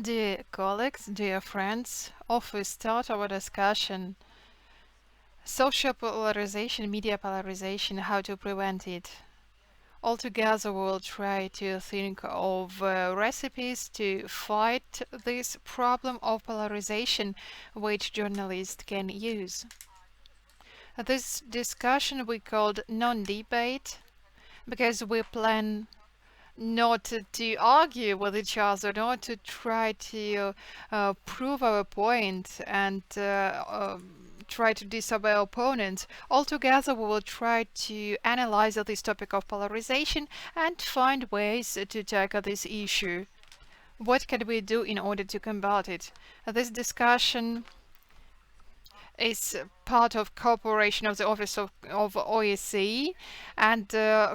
Dear colleagues, dear friends, off we start our discussion. Social polarization, media polarization, how to prevent it. Altogether, we'll try to think of recipes to fight this problem of polarization which journalists can use. This discussion we called non-debate because we plan not to argue with each other, not to try to prove our point and try to disobey opponents. Altogether, we will try to analyze this topic of polarization and find ways to tackle this issue. What can we do in order to combat it? This discussion is part of cooperation of the Office of OSCE and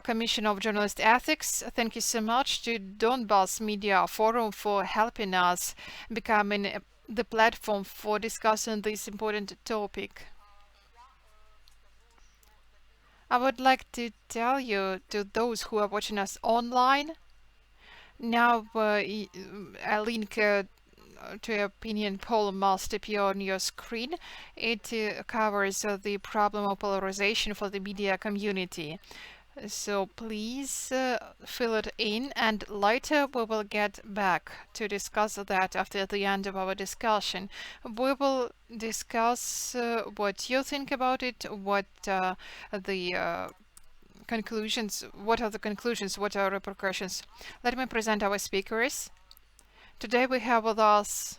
Commission of Journalist Ethics. Thank you so much to Donbas Media Forum for helping us becoming the platform for discussing this important topic. I would like to tell you to those who are watching us online, now a link to opinion poll must appear on your screen. It covers the problem of polarization for the media community. So please fill it in, and later we will get back to discuss that after the end of our discussion. We will discuss what you think about it, what the conclusions, what are the conclusions, what are repercussions. Let me present our speakers. Today we have with us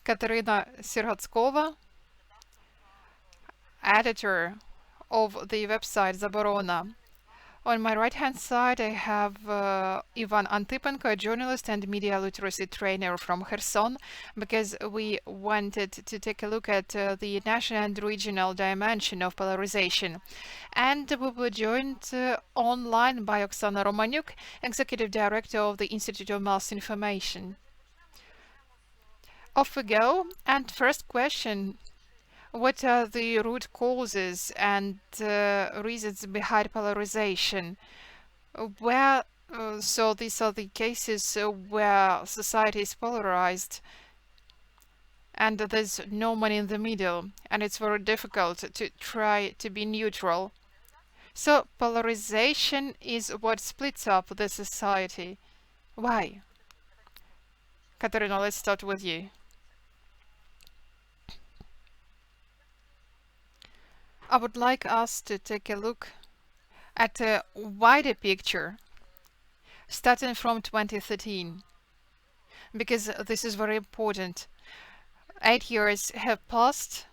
Katerina Sirhatskova, editor of the website Zaborona. On my right-hand side, I have Ivan Antypenko, a journalist and media literacy trainer from Kherson, because we wanted to take a look at the national and regional dimension of polarization. And we were joined online by Oksana Romaniuk, executive director of the Institute of Mass Information. Off we go. And first question, what are the root causes and reasons behind polarization? So these are the cases where society is polarized and there's no one in the middle, and it's very difficult to try to be neutral. So polarization is what splits up the society. Why? Katerina, let's start with you. I would like us to take a look at a wider picture starting from 2013, because this is very important. 8 years have passed.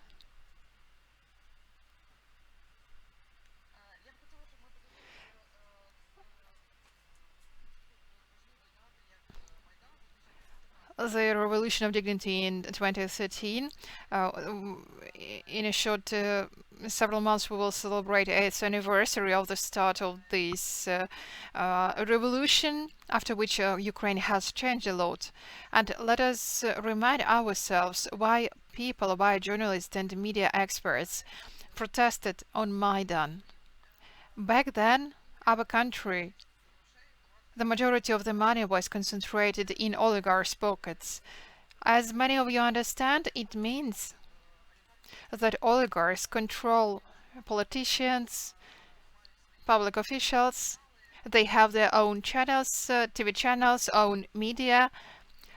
The Revolution of Dignity in 2013. In a short several months, we will celebrate its anniversary of the start of this revolution, after which Ukraine has changed a lot. And let us remind ourselves why people, why journalists and media experts protested on Maidan. Back then, our country, the majority of the money was concentrated in oligarchs' pockets. As many of you understand, it means that oligarchs control politicians, public officials. They have their own channels, TV channels, own media,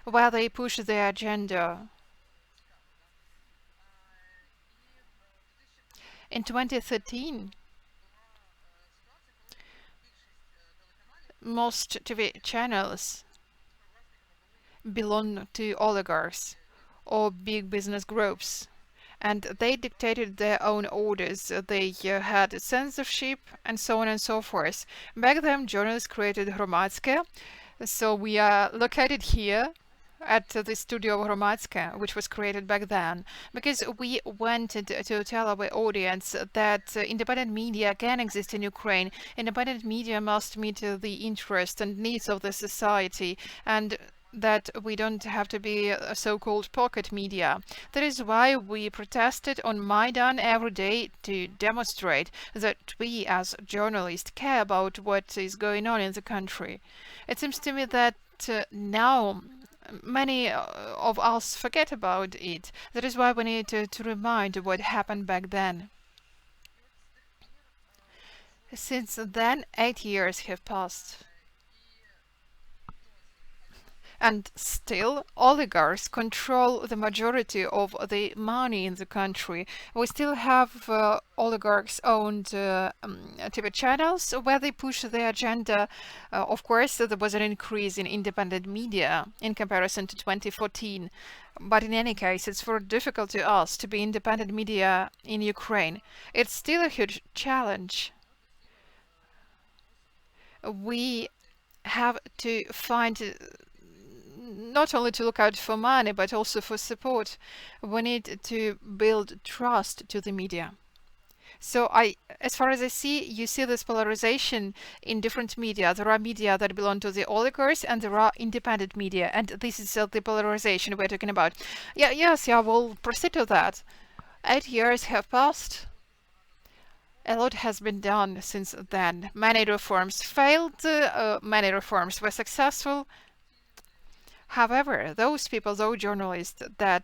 where they push their agenda. In 2013, most TV channels belong to oligarchs or big business groups, and they dictated their own orders. They had censorship and so on and so forth. Back then, journalists created Hromadske, so we are located here at the studio of Hromadske, which was created back then, because we wanted to tell our audience that independent media can exist in Ukraine. Independent media must meet the interests and needs of the society, and that we don't have to be a so-called pocket media. That is why we protested on Maidan every day to demonstrate that we as journalists care about what is going on in the country. It seems to me that now many of us forget about it. That is why we need to remind what happened back then. Since then, 8 years have passed. And still, oligarchs control the majority of the money in the country. We still have oligarchs-owned TV channels where they push their agenda. Of course, there was an increase in independent media in comparison to 2014. But in any case, it's very difficult to us to be independent media in Ukraine. It's still a huge challenge. We have to find not only to look out for money, but also for support. We need to build trust to the media. So as far as I see, you see this polarization in different media. There are media that belong to the oligarchs, and there are independent media, and this is the polarization we're talking about. Yeah, we'll proceed to that. 8 years have passed. A lot has been done since then. Many reforms failed, many reforms were successful. However, those people, those journalists that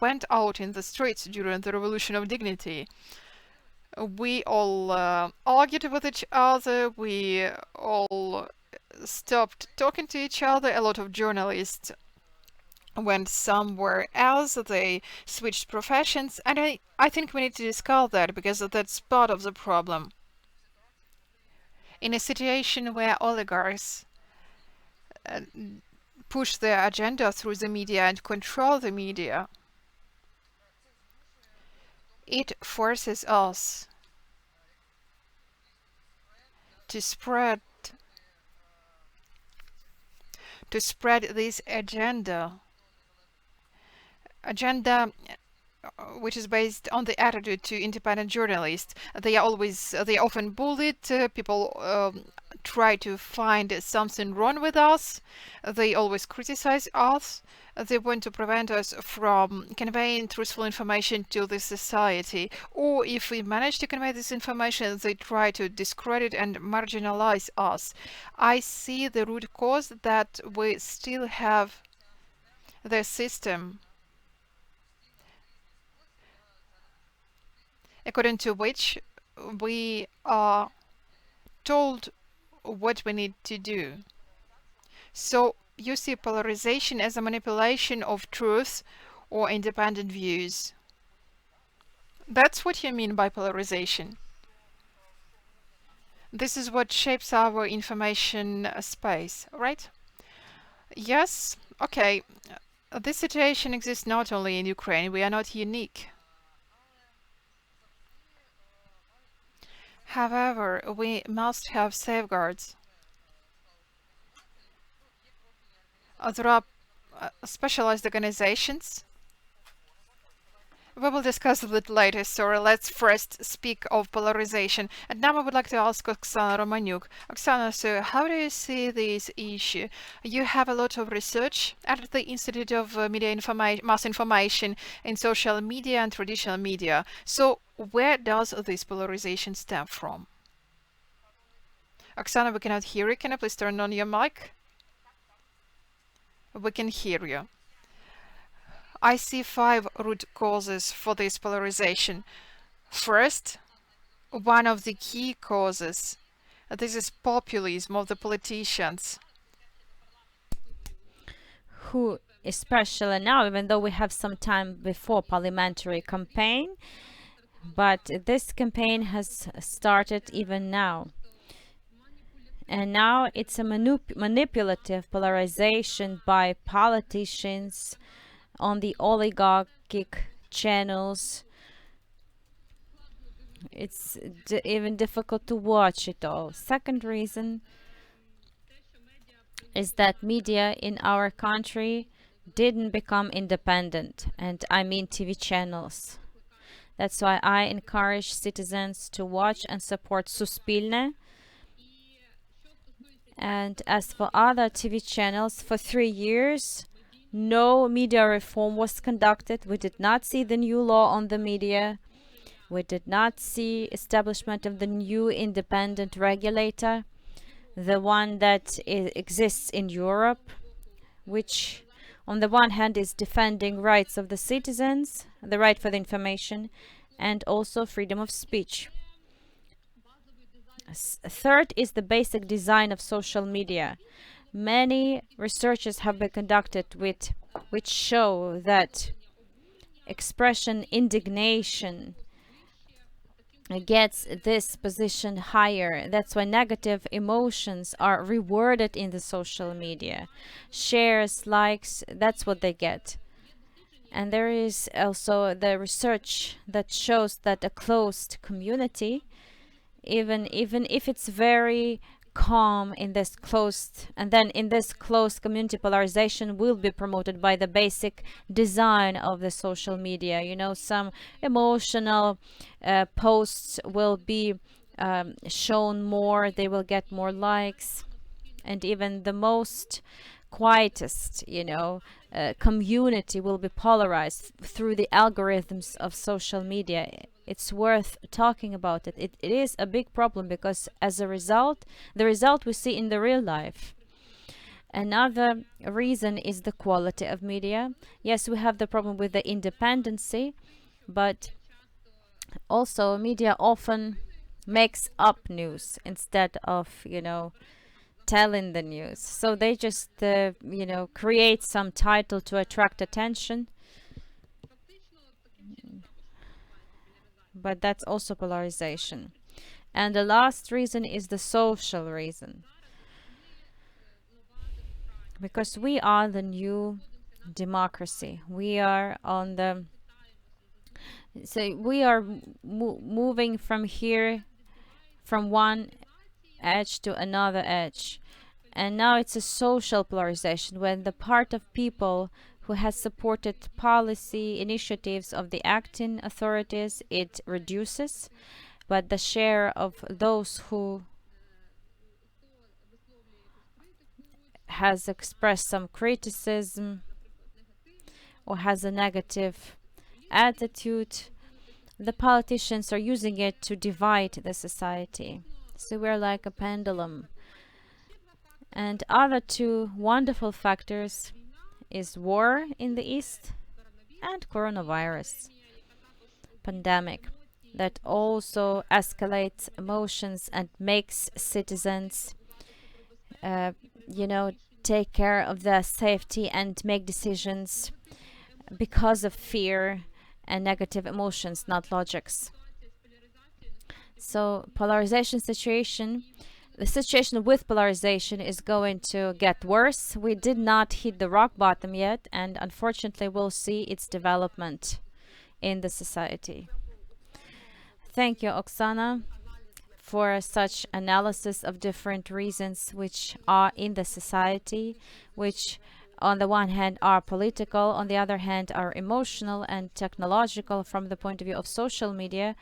went out in the streets during the Revolution of Dignity, we all argued with each other, we all stopped talking to each other. A lot of journalists went somewhere else, they switched professions, and I think we need to discuss that because that's part of the problem. In a situation where oligarchs push their agenda through the media and control the media, it forces us to spread this agenda which is based on the attitude to independent journalists. They often bullied. People try to find something wrong with us. They always criticize us. They want to prevent us from conveying truthful information to the society. Or if we manage to convey this information, they try to discredit and marginalize us. I see the root cause that we still have the system according to which we are told what we need to do. So you see polarization as a manipulation of truth or independent views. That's what you mean by polarization. This is what shapes our information space, right? Yes, okay. This situation exists not only in Ukraine. We are not unique. However, we must have safeguards. There are specialized organizations. We will discuss it later, so let's first speak of polarization. And now I would like to ask Oksana Romaniuk. Oksana, so how do you see this issue? You have a lot of research at the Institute of Mass Information in social media and traditional media. So where does this polarization stem from? Oksana, we cannot hear you. Can you please turn on your mic? We can hear you. I see 5 root causes for this polarization. First, one of the key causes, this is populism of the politicians. Who, especially now, even though we have some time before parliamentary campaign, but this campaign has started even now. And now it's a manipulative polarization by politicians on the oligarchic channels. It's even difficult to watch it all. Second reason is that media in our country didn't become independent, and I mean TV channels. That's why I encourage citizens to watch and support Suspilne. And as for other TV channels, for 3 years, no media reform was conducted. We did not see the new law on the media. We did not see establishment of the new independent regulator, the one that exists in Europe, which On the one hand is defending rights of the citizens, the right for the information, and also freedom of speech. Third is the basic design of social media. Many researches have been conducted which show that expression indignation gets this position higher. That's why negative emotions are rewarded in the social media. Shares, likes, that's what they get. And there is also the research that shows that a closed community, even if it's very calm in this closed, and then in this closed community, polarization will be promoted by the basic design of the social media. You know, some emotional posts will be shown more, they will get more likes, and even the most quietest, community will be polarized through the algorithms of social media. It's worth talking about it. It is a big problem because as a result, the result we see in the real life. Another reason is the quality of media. Yes, we have the problem with the independency, but also media often makes up news instead of, telling the news. So they just, create some title to attract attention. But that's also polarization. And the last reason is the social reason. Because we are the new democracy. We are on the. So we are moving from here, from one edge to another edge. And now it's a social polarization when the part of people who has supported policy initiatives of the acting authorities, it reduces, but the share of those who has expressed some criticism or has a negative attitude, the politicians are using it to divide the society. So we're like a pendulum. And other two wonderful factors is war in the East and coronavirus pandemic that also escalates emotions and makes citizens, uh, take care of their safety and make decisions because of fear and negative emotions, not logics. So the situation with polarization is going to get worse. We did not hit the rock bottom yet, and unfortunately we'll see its development in the society. Thank you, Oksana, for such analysis of different reasons which are in the society, which on the one hand are political, on the other hand are emotional and technological from the point of view of social media.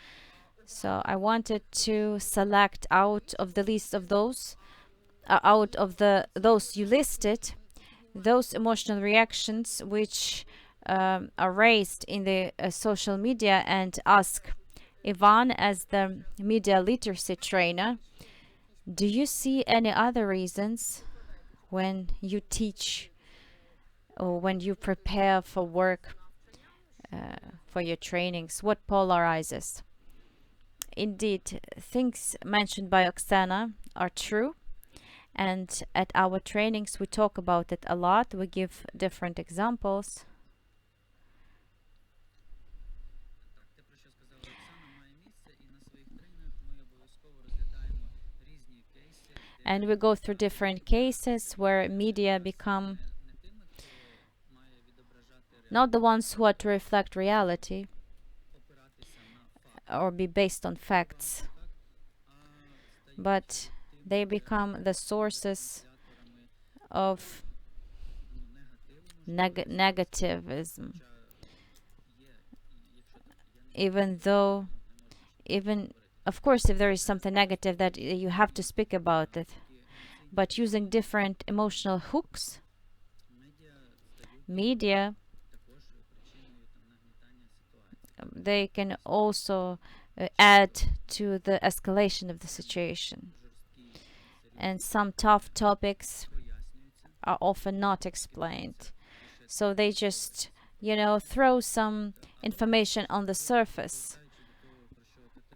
So I wanted to select out of the list of those, out of those you listed, those emotional reactions which are raised in the social media, and ask Ivan, as the media literacy trainer, do you see any other reasons when you teach or when you prepare for work, for your trainings? What polarizes? Indeed, things mentioned by Oksana are true, and at our trainings we talk about it a lot. We give different examples. And we go through different cases where media become not the ones who are to reflect reality or be based on facts, but they become the sources of negativism, even though, even of course, if there is something negative, that you have to speak about it, but using different emotional hooks, media, they can also add to the escalation of the situation. And some tough topics are often not explained. So they just, throw some information on the surface.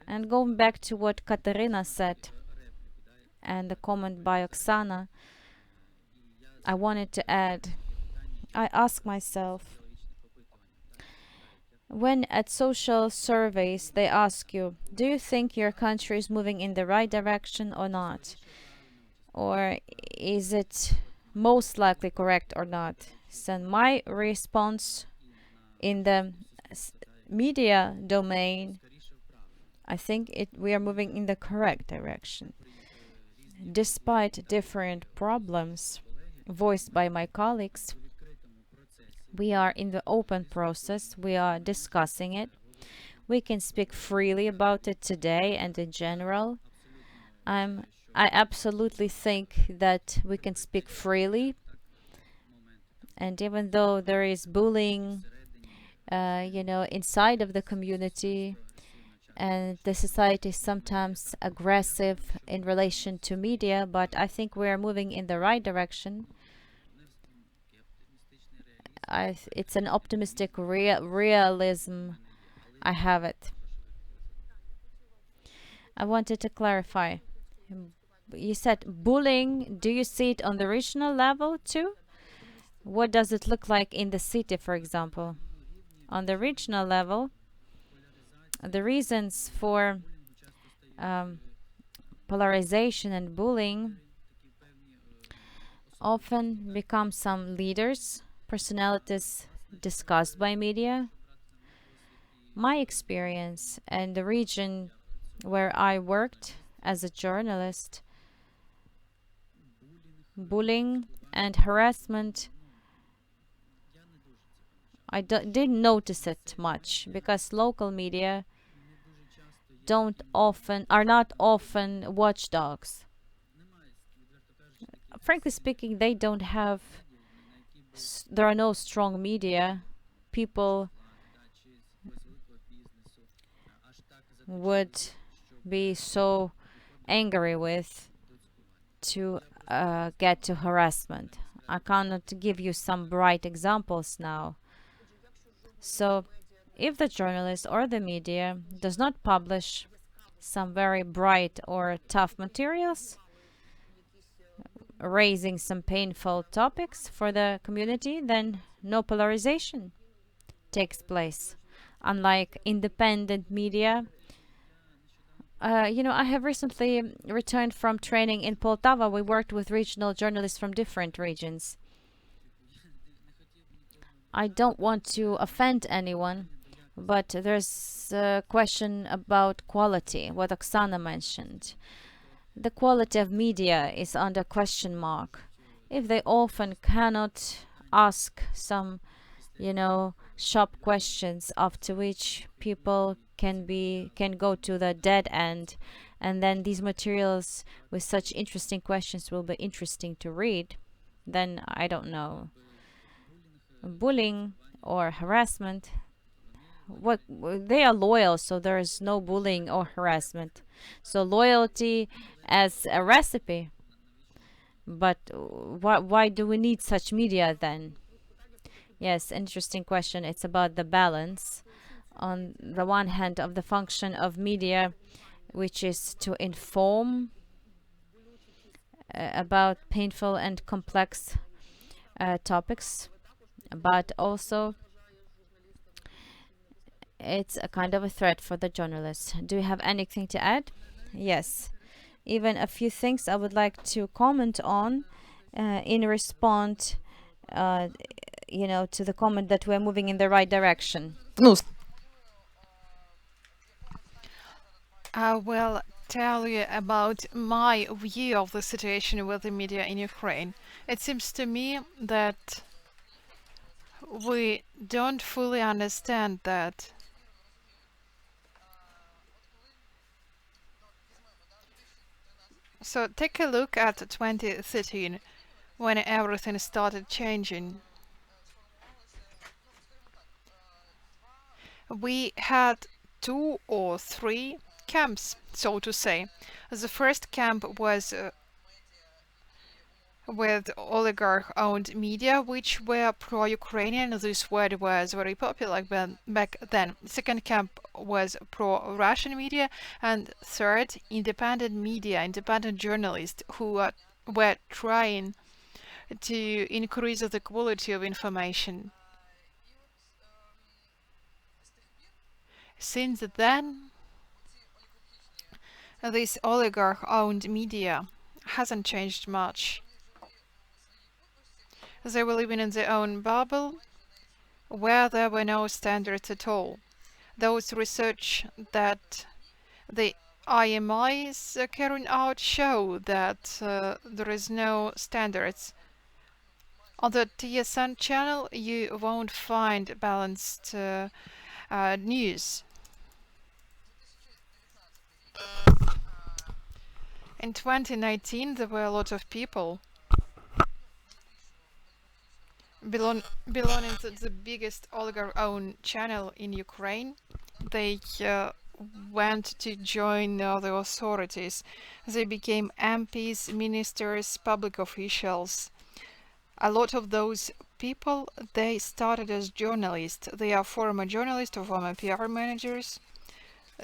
And going back to what Katerina said and the comment by Oksana, I wanted to add, I ask myself, when at social surveys they ask you, do you think your country is moving in the right direction or not? Or is it most likely correct or not? So my response in the media domain, I think we are moving in the correct direction. Despite different problems voiced by my colleagues, we are in the open process, we are discussing it. We can speak freely about it today and in general. I absolutely think that we can speak freely, and even though there is bullying, inside of the community, and the society is sometimes aggressive in relation to media, but I think we are moving in the right direction. It's an optimistic realism. I have it. I wanted to clarify. You said bullying. Do you see it on the regional level too? What does it look like in the city, for example? On the regional level, the reasons for um, polarization and bullying often become some leaders, personalities discussed by media. My experience and the region where I worked as a journalist, bullying and harassment, didn't notice it much because local media are not often watchdogs. Frankly speaking, they don't have there are no strong media people would be so angry with to get to harassment. I cannot give you some bright examples now. So if the journalist or the media does not publish some very bright or tough materials, raising some painful topics for the community, then no polarization takes place. Unlike independent media, I have recently returned from training in Poltava. We worked with regional journalists from different regions. I don't want to offend anyone, but there's a question about quality, what Oksana mentioned. The quality of media is under question mark. If they often cannot ask some, sharp questions after which people can go to the dead end, and then these materials with such interesting questions will be interesting to read, then I don't know. Bullying or harassment, what they are loyal, so there is no bullying or harassment. So loyalty as a recipe. But why do we need such media then? Yes, interesting question. It's about the balance. On the one hand, of the function of media, which is to inform about painful and complex topics, but also it's a kind of a threat for the journalists. Do you have anything to add? Yes. Even a few things I would like to comment on in response, to the comment that we're moving in the right direction. I will tell you about my view of the situation with the media in Ukraine. It seems to me that we don't fully understand that. So take a look at 2013 when everything started changing. We had two or three camps, so to say. The first camp was with oligarch-owned media, which were pro-Ukrainian. This word was very popular back then. Second camp was pro-Russian media, and third, independent media, independent journalists who were trying to increase the quality of information. Since then, this oligarch-owned media hasn't changed much. They were living in their own bubble where there were no standards at all. Those research that the IMI is carrying out show that there is no standards. On the TSN channel, you won't find balanced news. In 2019, there were a lot of people belonging to the biggest oligarch-owned channel in Ukraine. They went to join the authorities. They became MPs, ministers, public officials. A lot of those people, they started as journalists. They are former journalists or former PR managers.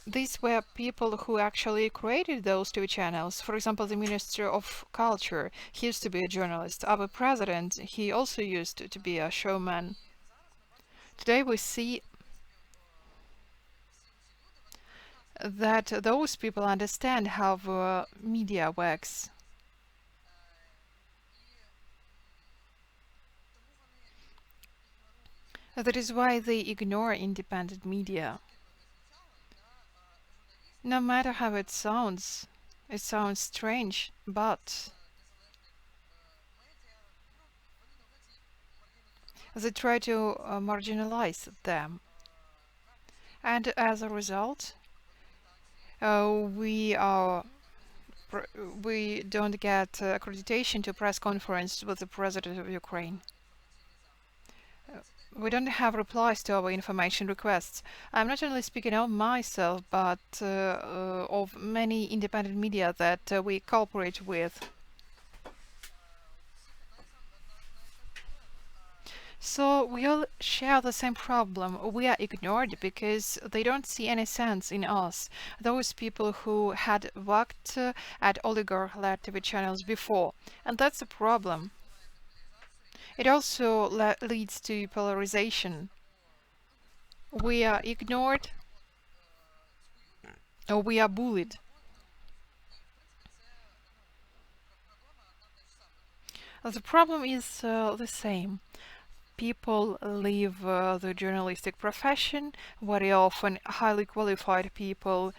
These were people who actually created those two channels. For example, the Minister of Culture, he used to be a journalist. Our president, he also used to be a showman. Today we see that those people understand how media works. That is why they ignore independent media. No matter how it sounds strange, but they try to marginalize them. And as a result, we don't get accreditation to press conference with the president of Ukraine. We don't have replies to our information requests. I'm not only speaking of myself, but of many independent media that we cooperate with. So we all share the same problem. We are ignored because they don't see any sense in us. Those people who had worked at oligarch-led TV channels before. And that's a problem. It also leads to polarization. We are ignored or we are bullied. The problem is the same. People leave the journalistic profession. Very often highly qualified people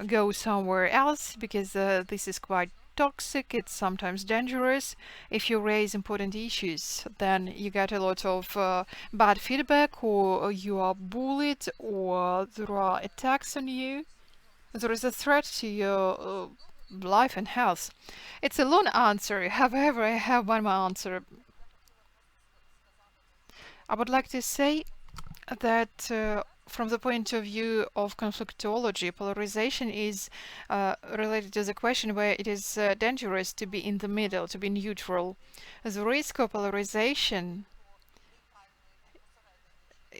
go somewhere else because this is quite toxic, it's sometimes dangerous. If you raise important issues, then you get a lot of bad feedback, or you are bullied, or there are attacks on you. There is a threat to your life and health. It's a long answer, however, I have one more answer. I would like to say that from the point of view of conflictology, polarization is related to the question where it is dangerous to be in the middle, to be neutral. The risk of polarization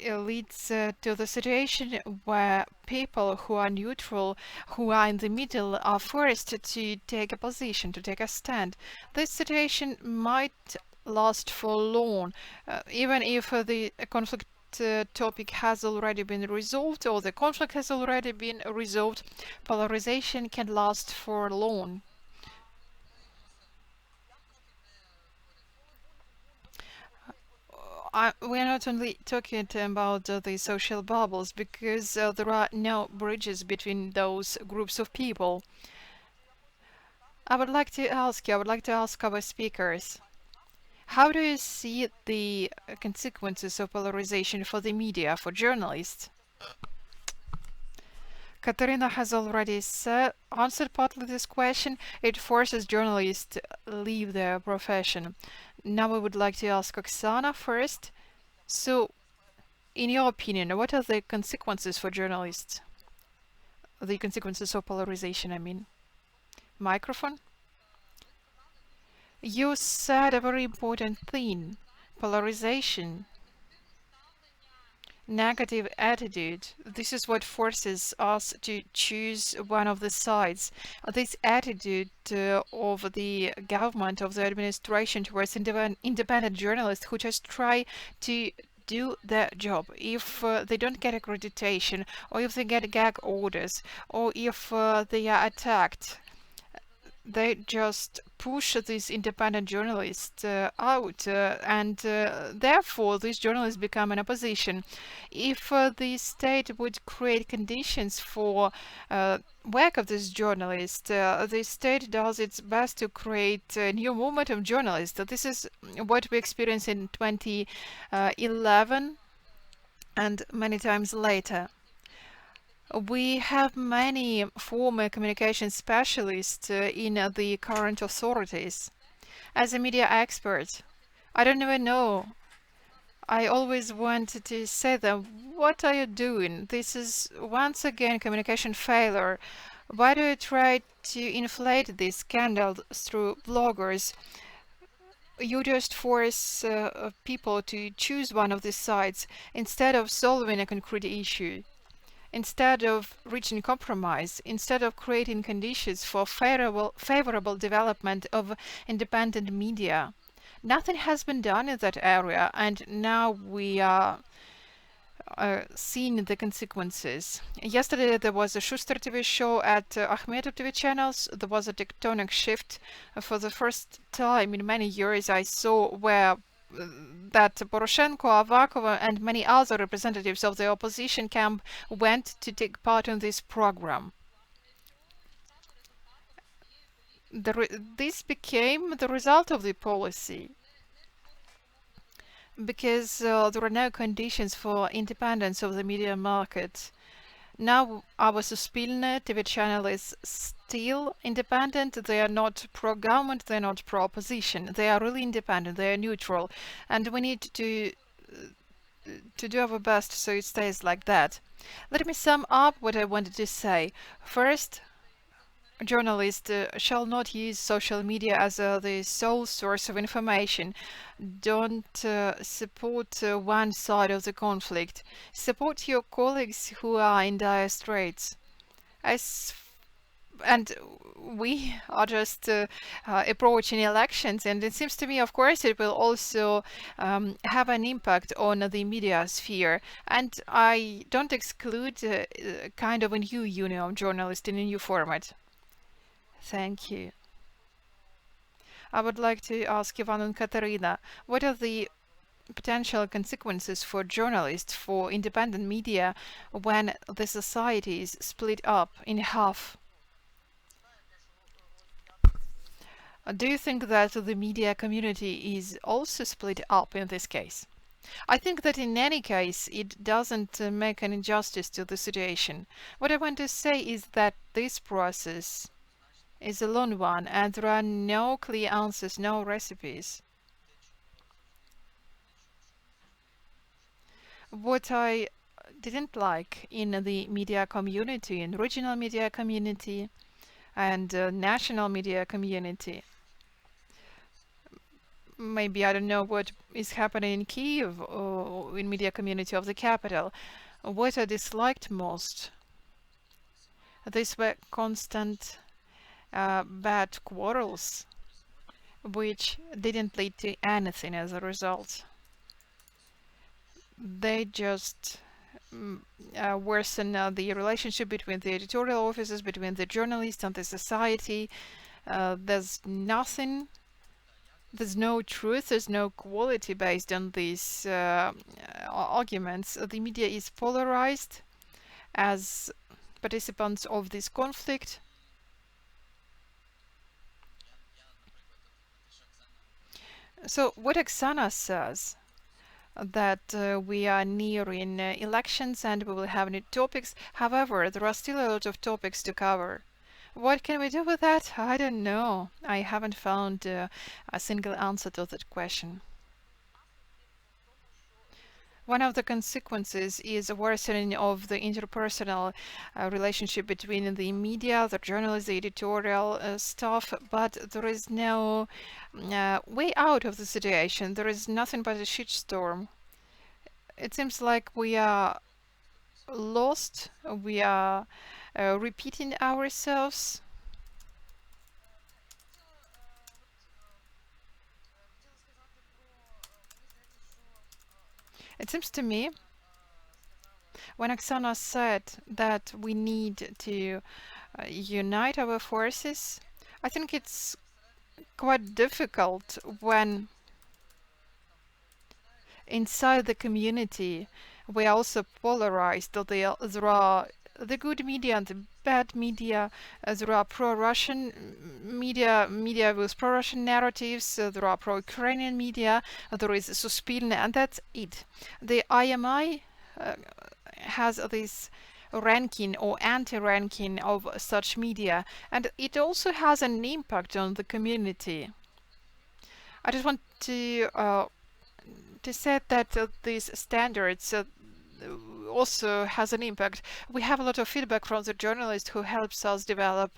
leads to the situation where people who are neutral, who are in the middle, are forced to take a position, to take a stand. This situation might last for long, even if the conflict topic has already been resolved or the conflict has already been resolved. Polarization can last for long. We are not only talking about the social bubbles, because there are no bridges between those groups of people. I would like to ask our speakers, how do you see the consequences of polarization for the media, for journalists? Katerina has already answered partly this question. It forces journalists to leave their profession. Now we would like to ask Oksana first. So, in your opinion, what are the consequences for journalists? The consequences of polarization, I mean. Microphone? You said a very important thing: polarization, negative attitude. This is what forces us to choose one of the sides. This attitude of the government, of the administration towards independent journalists who just try to do their job. If they don't get accreditation, or if they get gag orders, or if they are attacked, they just push these independent journalists out, and therefore these journalists become an opposition. If the state would create conditions for work of this journalist, the state does its best to create a new movement of journalists. This is what we experienced in 2011 and many times later. We have many former communication specialists in the current authorities. As a media expert, I don't even know. I always wanted to say them, what are you doing? This is once again communication failure. Why do you try to inflate this scandal through bloggers? You just force people to choose one of these sides instead of solving a concrete issue. Instead of reaching compromise, instead of creating conditions for favorable development of independent media. Nothing has been done in that area, and now we are seeing the consequences. Yesterday there was a Schuster TV show at Akhmetov TV channels. There was a tectonic shift. For the first time in many years I saw where that Poroshenko, Avakova, and many other representatives of the opposition camp went to take part in this program. This became the result of the policy because there are no conditions for independence of the media market. Now our Suspilne TV channel is still independent. They are not pro-government, they are not pro-opposition. They are really independent, they are neutral. And we need to do our best so it stays like that. Let me sum up what I wanted to say. First, journalists shall not use social media as the sole source of information. Don't support one side of the conflict. Support your colleagues who are in dire straits. As and we are just approaching elections, and it seems to me, of course, it will also have an impact on the media sphere. And I don't exclude kind of a new union of journalists in a new format. Thank you. I would like to ask Ivan and Katerina, what are the potential consequences for journalists, for independent media, when the society is split up in half? Do you think that the media community is also split up in this case? I think that in any case it doesn't make an injustice to the situation. What I want to say is that this process is a long one and there are no clear answers, no recipes. What I didn't like in the media community, in regional media community and national media community, maybe I don't know what is happening in Kiev or in media community of the capital. What I disliked most, these were constant bad quarrels, which didn't lead to anything as a result. They just worsen the relationship between the editorial offices, between the journalists and the society. There's nothing. There's no truth, there's no quality based on these arguments. The media is polarized as participants of this conflict. So what Oksana says, that we are nearing elections and we will have new topics. However, there are still a lot of topics to cover. What can we do with that? I don't know. I haven't found a single answer to that question. One of the consequences is a worsening of the interpersonal relationship between the media, the journalists, the editorial staff, but there is no way out of the situation. There is nothing but a shitstorm. It seems like we are lost, we are repeating ourselves. It seems to me when Oksana said that we need to unite our forces, I think it's quite difficult when inside the community we are also polarized. There are the good media and the bad media. There are pro-Russian media with pro-Russian narratives. There are pro-Ukrainian media. There is Suspilne, and that's it. The IMI has this ranking or anti-ranking of such media, and it also has an impact on the community. I just want to say that these standards also has an impact. We have a lot of feedback from the journalist who helps us develop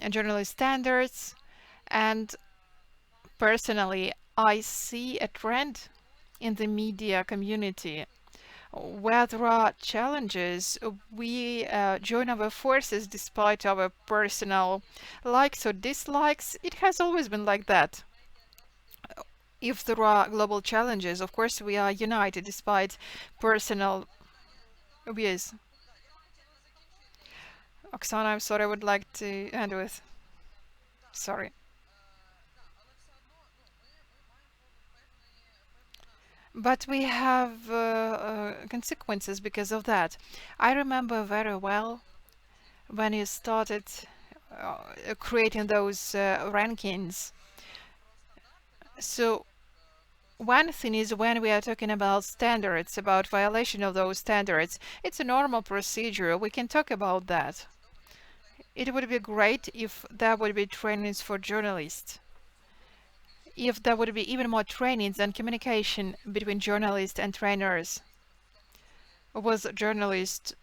journalist standards, and personally, I see a trend in the media community where there are challenges. We join our forces despite our personal likes or dislikes. It has always been like that. If there are global challenges, of course, we are united despite personal views. Oksana, I'm sorry, I would like to end with. Sorry. But we have consequences because of that. I remember very well when you started creating those rankings. So one thing is when we are talking about standards, about violation of those standards, it's a normal procedure. We can talk about that. It would be great if there would be trainings for journalists. If there would be even more trainings and communication between journalists and trainers with journalists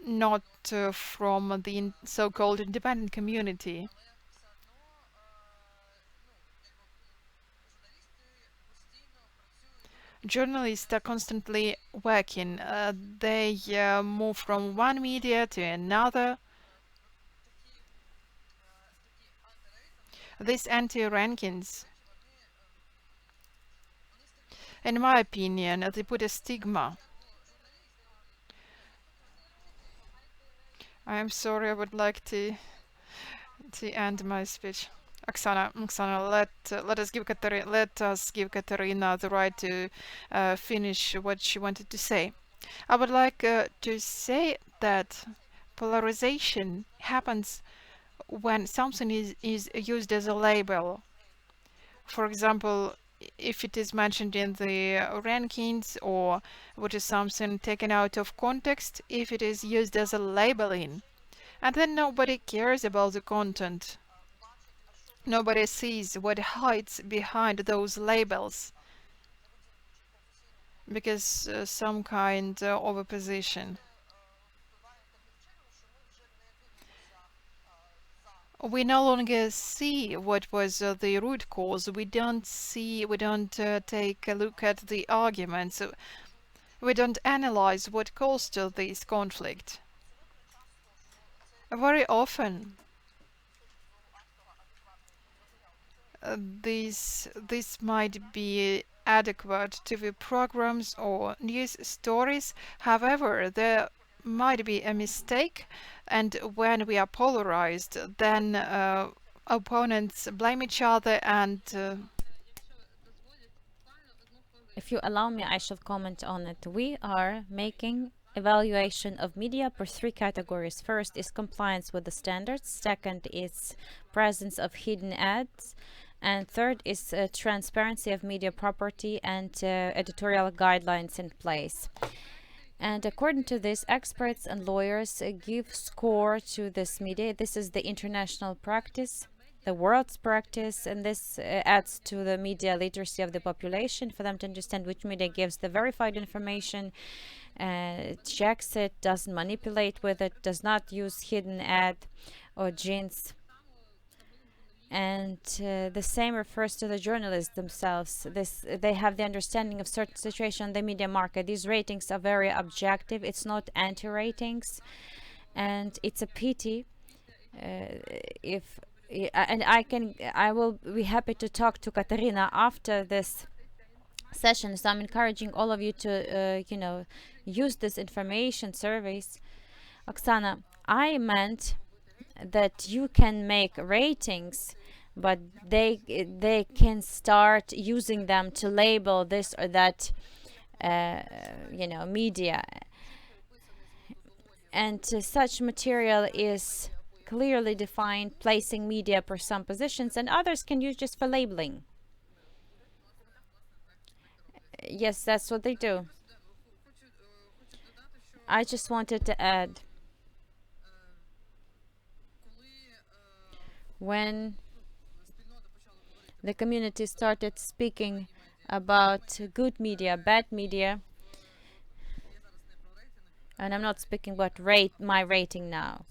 not from the so-called independent community. Journalists are constantly working. They move from one media to another. These anti-rankings, in my opinion, they put a stigma. I am sorry, I would like to end my speech. Oksana, let us give Katerina the right to finish what she wanted to say. I would like to say that polarization happens when something is used as a label. For example, if it is mentioned in the rankings or what is something taken out of context, if it is used as a labeling, and then nobody cares about the content. Nobody sees what hides behind those labels because some kind of a position. We no longer see what was the root cause. We don't take a look at the arguments. We don't analyze what caused this conflict. Very often, this might be adequate TV programs or news stories. However, there might be a mistake, and when we are polarized, then opponents blame each other and If you allow me, I should comment on it. We are making evaluation of media per three categories. First is compliance with the standards. Second is presence of hidden ads. And third is transparency of media property and editorial guidelines in place. And according to this, experts and lawyers give score to this media. This is the international practice. the world's practice, and this adds to the media literacy of the population for them to understand which media gives the verified information, checks it, doesn't manipulate with it, does not use hidden ad or jinx. And the same refers to the journalists themselves. They have the understanding of certain situation in the media market. These ratings are very objective. It's not anti-ratings, and it's a pity if and I will be happy to talk to Katerina after this session. So I'm encouraging all of you to use this information surveys. Oksana, I meant that you can make ratings, but they can start using them to label this or that media, and such material is clearly defined, placing media for some positions, and others can use just for labeling. Yes, that's what they do. I just wanted to add, when the community started speaking about good media, bad media, and I'm not speaking about my rating now,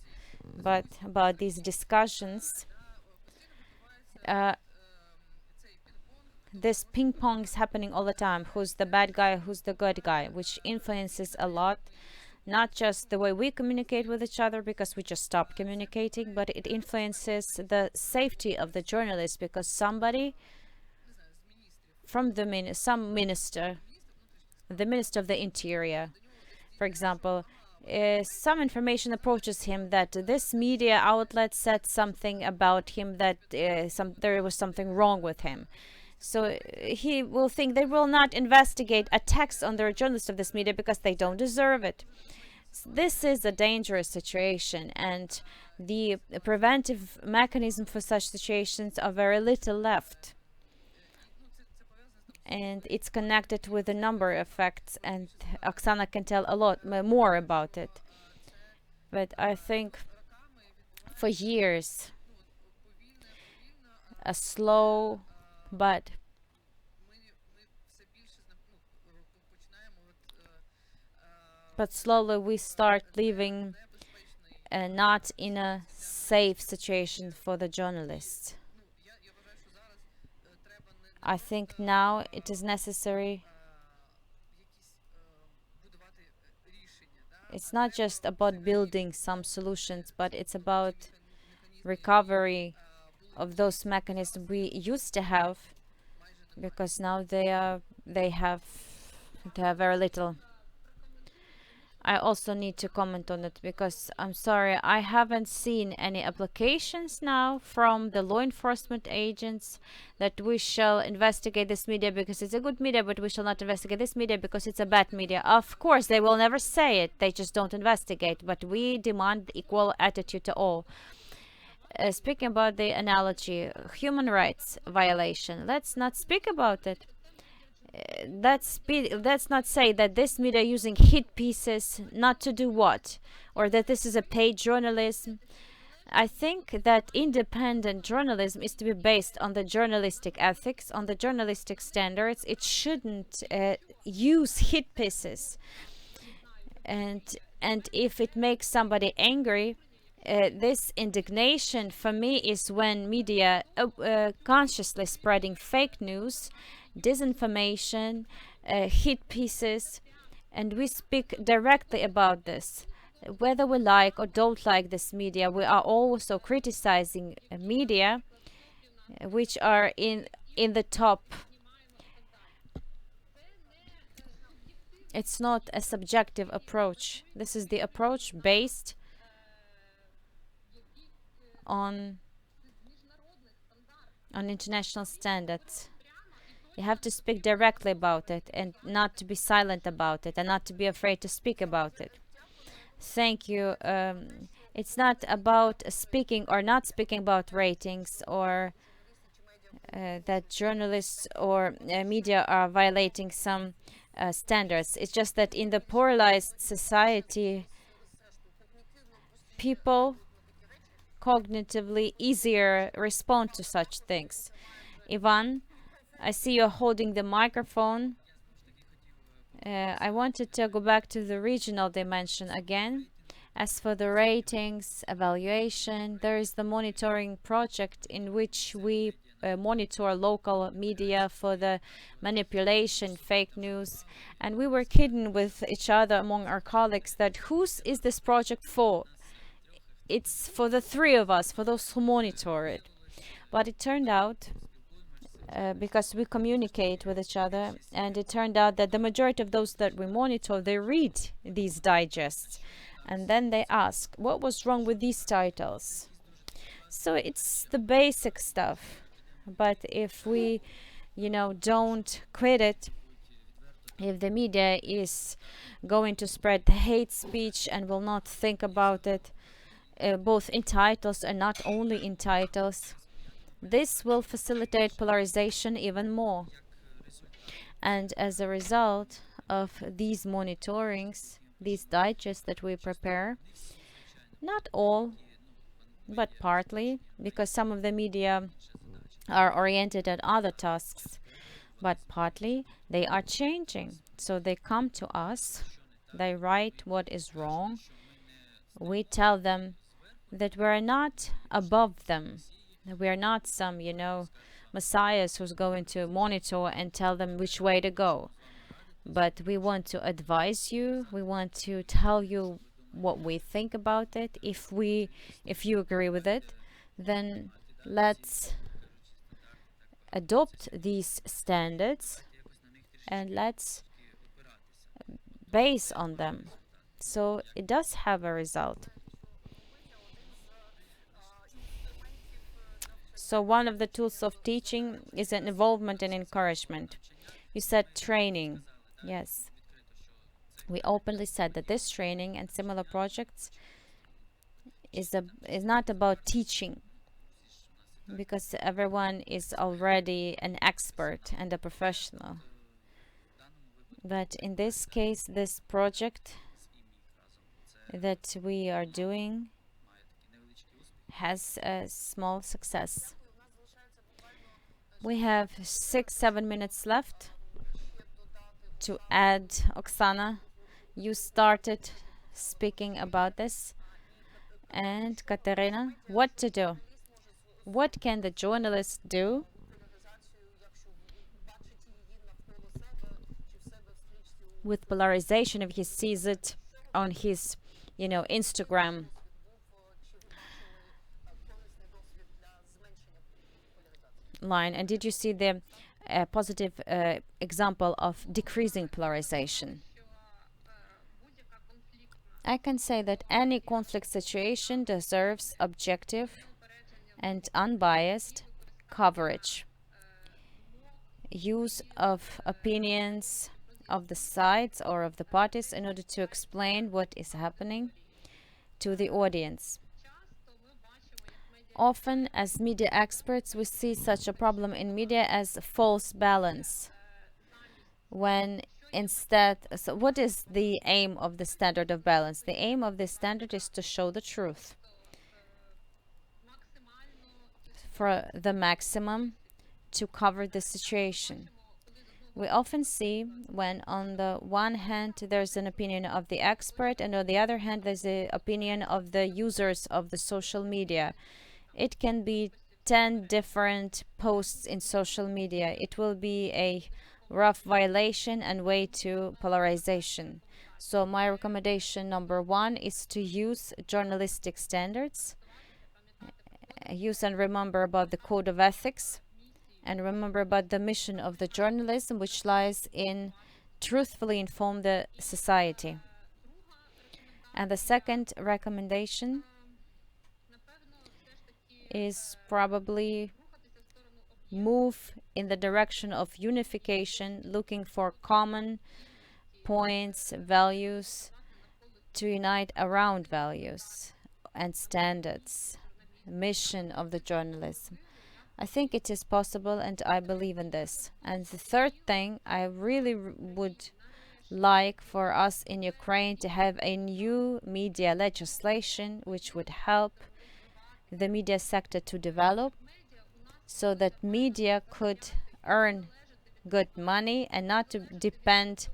but about these discussions, this ping pong is happening all the time. Who's the bad guy, who's the good guy, which influences a lot, not just the way we communicate with each other because we just stopped communicating, but it influences the safety of the journalists, because somebody from the minister, the minister of the interior, for example, some information approaches him that this media outlet said something about him, that there was something wrong with him. So he will think they will not investigate attacks on the journalists of this media because they don't deserve it. This is a dangerous situation, and the preventive mechanism for such situations are very little left. And it's connected with a number of effects, and Oksana can tell a lot more about it. But I think for years, a slow but slowly we start living not in a safe situation for the journalists. I think now it is necessary. It's not just about building some solutions, but it's about recovery of those mechanisms we used to have, because now they have very little. I also need to comment on it because I'm sorry, I haven't seen any applications now from the law enforcement agents that we shall investigate this media because it's a good media, but we shall not investigate this media because it's a bad media. Of course, they will never say it. They just don't investigate. But we demand equal attitude to all. Speaking about the analogy, human rights violation, let's not speak about it. Let's not say that this media using hit pieces not to do what, or that this is a paid journalism. I think that independent journalism is to be based on the journalistic ethics, on the journalistic standards. It shouldn't use hit pieces, and if it makes somebody angry, this indignation for me is when media consciously spreading fake news, disinformation, hit pieces, and we speak directly about this. Whether we like or don't like this media, we are also criticizing media which are in the top. It's not a subjective approach. This is the approach based on international standards. You have to speak directly about it and not to be silent about it and not to be afraid to speak about it. Thank you. It's not about speaking or not speaking about ratings or that journalists or media are violating some standards. It's just that in the polarized society, people cognitively easier respond to such things. Ivan, I see you're holding the microphone. I wanted to go back to the regional dimension again. As for the ratings, evaluation, there is the monitoring project in which we monitor local media for the manipulation, fake news, and we were kidding with each other among our colleagues that whose is this project for? It's for the three of us, for those who monitor it. But it turned out because we communicate with each other, and it turned out that the majority of those that we monitor, they read these digests and then they ask what was wrong with these titles. So it's the basic stuff, but if we don't quit it, if the media is going to spread hate speech and will not think about it, both in titles and not only in titles, this will facilitate polarization even more. And as a result of these monitorings, these digests that we prepare, not all, but partly, because some of the media are oriented at other tasks, but partly they are changing. So they come to us, they write what is wrong. We tell them that we're not above them. We are not some, messiahs who's going to monitor and tell them which way to go. But we want to advise you. We want to tell you what we think about it. If you agree with it, then let's adopt these standards and let's base on them. So it does have a result. So one of the tools of teaching is an involvement and encouragement. You said training. Yes. We openly said that this training and similar projects is not about teaching, because everyone is already an expert and a professional. But in this case, this project that we are doing has a small success. We have 6-7 minutes left to add. Oksana, you started speaking about this. And Katerina, what to do? What can the journalist do with polarization if he sees it on his, Instagram? Line. And did you see the positive example of decreasing polarization? I can say that any conflict situation deserves objective and unbiased coverage. Use of opinions of the sides or of the parties in order to explain what is happening to the audience. Often, as media experts, we see such a problem in media as a false balance. When instead, so what is the aim of the standard of balance? The aim of this standard is to show the truth for the maximum, to cover the situation. We often see when on the one hand there's an opinion of the expert and on the other hand there's the opinion of the users of the social media. It can be 10 different posts in social media. It will be a rough violation and way to polarization. So my recommendation number 1 is to use journalistic standards. Use and remember about the code of ethics, and remember about the mission of the journalism, which lies in truthfully inform the society. And the second recommendation is probably move in the direction of unification, looking for common points, values, to unite around values and standards, mission of the journalism. I think it is possible and I believe in this. And the third thing, I really would like for us in Ukraine to have a new media legislation which would help the media sector to develop so that media could earn good money and not to depend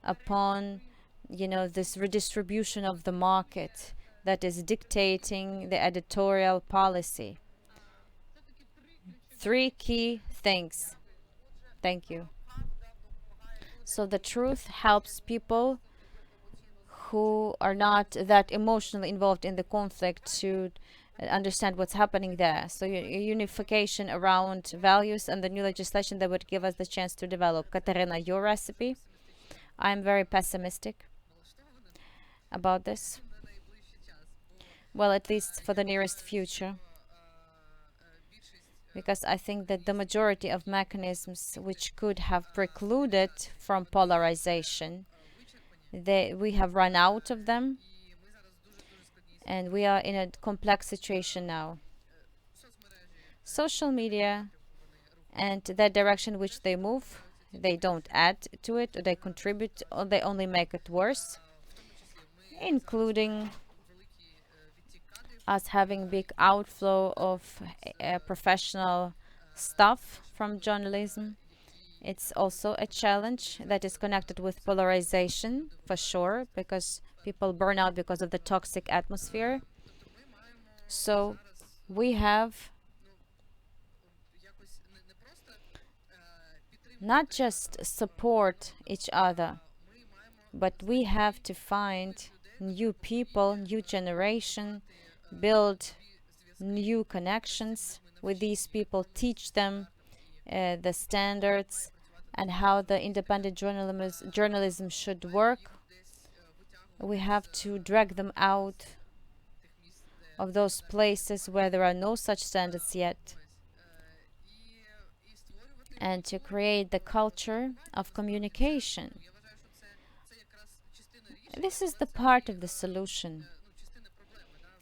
upon this redistribution of the market that is dictating the editorial policy. Three key things. Thank you. So the truth helps people who are not that emotionally involved in the conflict to understand what's happening there. So unification around values and the new legislation that would give us the chance to develop. Katerina, your recipe? I'm very pessimistic about this. Well, at least for the nearest future. Because I think that the majority of mechanisms which could have precluded from polarization, we have run out of them, and we are in a complex situation now. Social media and that direction which they move, they don't add to it, or they contribute, or they only make it worse, including us having big outflow of professional stuff from journalism. It's also a challenge that is connected with polarization, for sure, because people burn out because of the toxic atmosphere. So we have not just support each other, but we have to find new people, new generation, build new connections with these people, teach them the standards and how the independent journalism should work. We have to drag them out of those places where there are no such standards yet, and to create the culture of communication. This is the part of the solution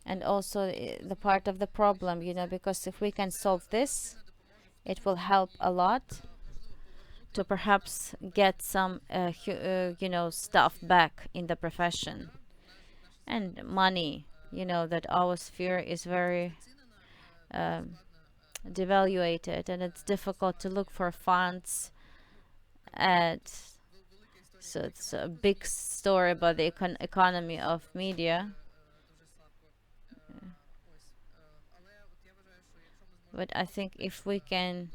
and also the part of the problem, because if we can solve this, it will help a lot to perhaps get some stuff back in the profession and money. That our sphere is very devaluated, and it's difficult to look for funds at. So it's a big story about the economy of media. But I think if we can,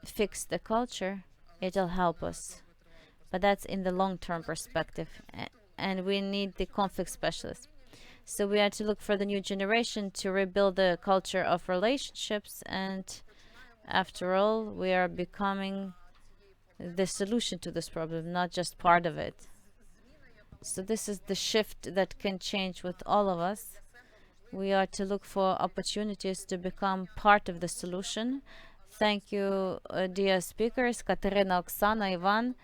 fix the culture, it'll help us. But that's in the long-term perspective, and we need the conflict specialists. So we have to look for the new generation to rebuild the culture of relationships, and after all, we are becoming the solution to this problem, not just part of it. So this is the shift that can change with all of us. We are to look for opportunities to become part of the solution. Thank you, dear speakers, Katerina, Oksana, Ivan.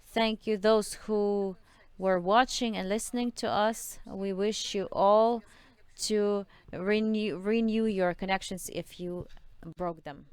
Thank you, those who were watching and listening to us. We wish you all to renew your connections if you broke them.